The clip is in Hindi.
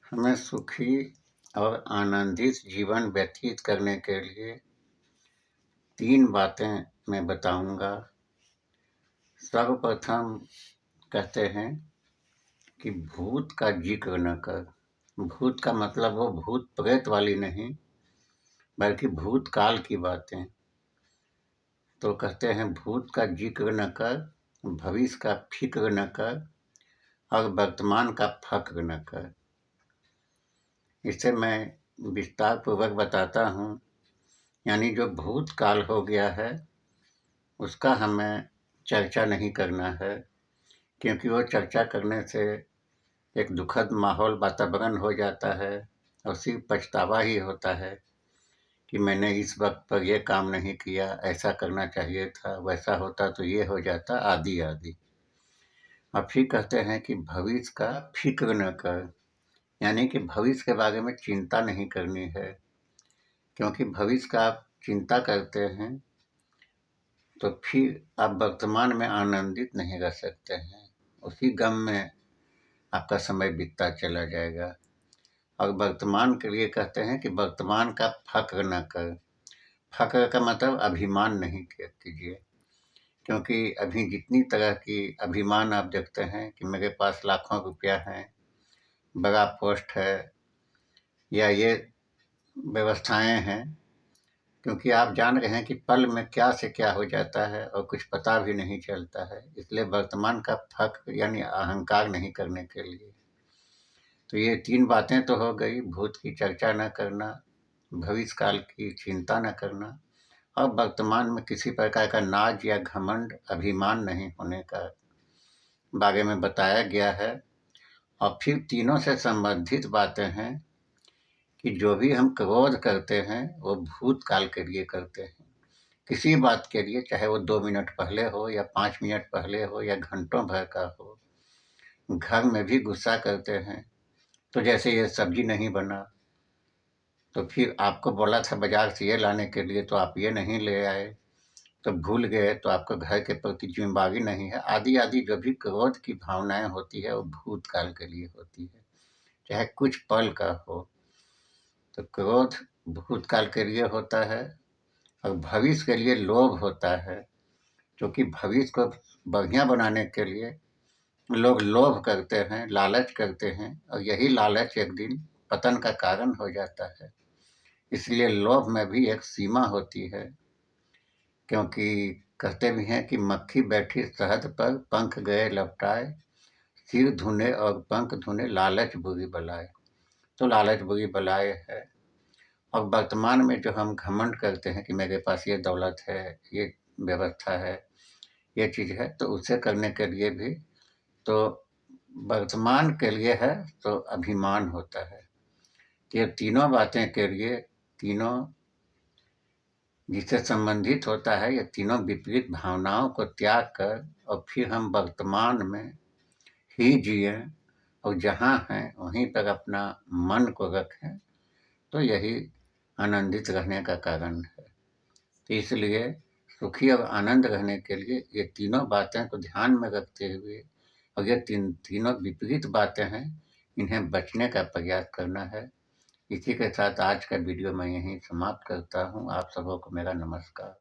हमें सुखी और आनंदित जीवन व्यतीत करने के लिए 3 बातें मैं बताऊँगा। सर्वप्रथम कहते हैं कि भूत का ज़िक्र न कर। भूत का मतलब वो भूत-प्रेत वाली नहीं, बल्कि भूतकाल की बातें। तो कहते हैं भूत का ज़िक्र न कर, भविष्य का फ़िक्र न कर और वर्तमान का फ़क्र न कर। इसे मैं विस्तार पूर्वक बताता हूँ। यानी जो भूतकाल हो गया है, उसका हमें चर्चा नहीं करना है, क्योंकि वो चर्चा करने से एक दुखद माहौल वातावरण हो जाता है और सिर्फ पछतावा ही होता है कि मैंने इस वक्त पर ये काम नहीं किया, ऐसा करना चाहिए था, वैसा होता तो ये हो जाता, आदि आदि। और फिर कहते हैं कि भविष्य का फिक्र न कर, यानी कि भविष्य के बारे में चिंता नहीं करनी है, क्योंकि भविष्य का आप चिंता करते हैं तो फिर आप वर्तमान में आनंदित नहीं रह सकते हैं। उसी गम में आपका समय बीतता चला जाएगा। और वर्तमान के लिए कहते हैं कि वर्तमान का फ़क्र न कर। फ़क्र का मतलब अभिमान नहीं कीजिए, क्योंकि अभी जितनी तरह की अभिमान आप देखते हैं कि मेरे पास लाखों रुपया है, बड़ा पोस्ट है, या ये व्यवस्थाएँ हैं, क्योंकि आप जान रहे हैं कि पल में क्या से क्या हो जाता है और कुछ पता भी नहीं चलता है। इसलिए वर्तमान का फ़क्र यानी अहंकार नहीं करने के लिए। तो ये 3 बातें तो हो गई, भूत की चर्चा न करना, भविष्य काल की चिंता न करना और वर्तमान में किसी प्रकार का नाज़ या घमंड, अभिमान नहीं होने का बारे में बताया गया है। और फिर तीनों से संबंधित बातें हैं कि जो भी हम क्रोध करते हैं, वो भूतकाल के लिए करते हैं। किसी बात के लिए, चाहे वो 2 मिनट पहले हो या 5 मिनट पहले हो या घंटों भर का हो। घर में भी गुस्सा करते हैं, तो जैसे ये सब्ज़ी नहीं बना, तो फिर आपको बोला था बाज़ार से ये लाने के लिए, तो आप ये नहीं ले आए, तो भूल गए, तो आपको घर के प्रति ज़िम्मेदारी नहीं है, आदि आदि। जो भी क्रोध की भावनाएँ होती है, वो भूतकाल के लिए होती है, चाहे कुछ पल का हो। तो क्रोध भूतकाल के लिए होता है और भविष्य के लिए लोभ होता है, क्योंकि भविष्य को बढ़िया बनाने के लिए लोग लोभ करते हैं, लालच करते हैं और यही लालच एक दिन पतन का कारण हो जाता है। इसलिए लोभ में भी एक सीमा होती है, क्योंकि कहते भी हैं कि मक्खी बैठी शहद पर, पंख गए लपटाए, सिर धुने और पंख धुने, लालच बुरी बलाए। तो लालच बुरी बलाए है। और वर्तमान में जो हम घमंड करते हैं कि मेरे पास ये दौलत है, ये व्यवस्था है, ये चीज़ है, तो उसे करने के लिए भी तो वर्तमान के लिए है, तो अभिमान होता है। ये तीनों बातें के लिए, तीनों जिससे संबंधित होता है, ये तीनों विपरीत भावनाओं को त्याग कर और फिर हम वर्तमान में ही जिएँ और जहाँ हैं वहीं पर अपना मन को रखें, तो यही आनंदित रहने का कारण है। तो इसलिए सुखी और आनंद रहने के लिए ये तीनों बातें को ध्यान में रखते हुए, और ये तीनों विपरीत बातें हैं, इन्हें बचने का प्रयास करना है। इसी के साथ आज का वीडियो मैं यहीं समाप्त करता हूँ। आप सबों को मेरा नमस्कार।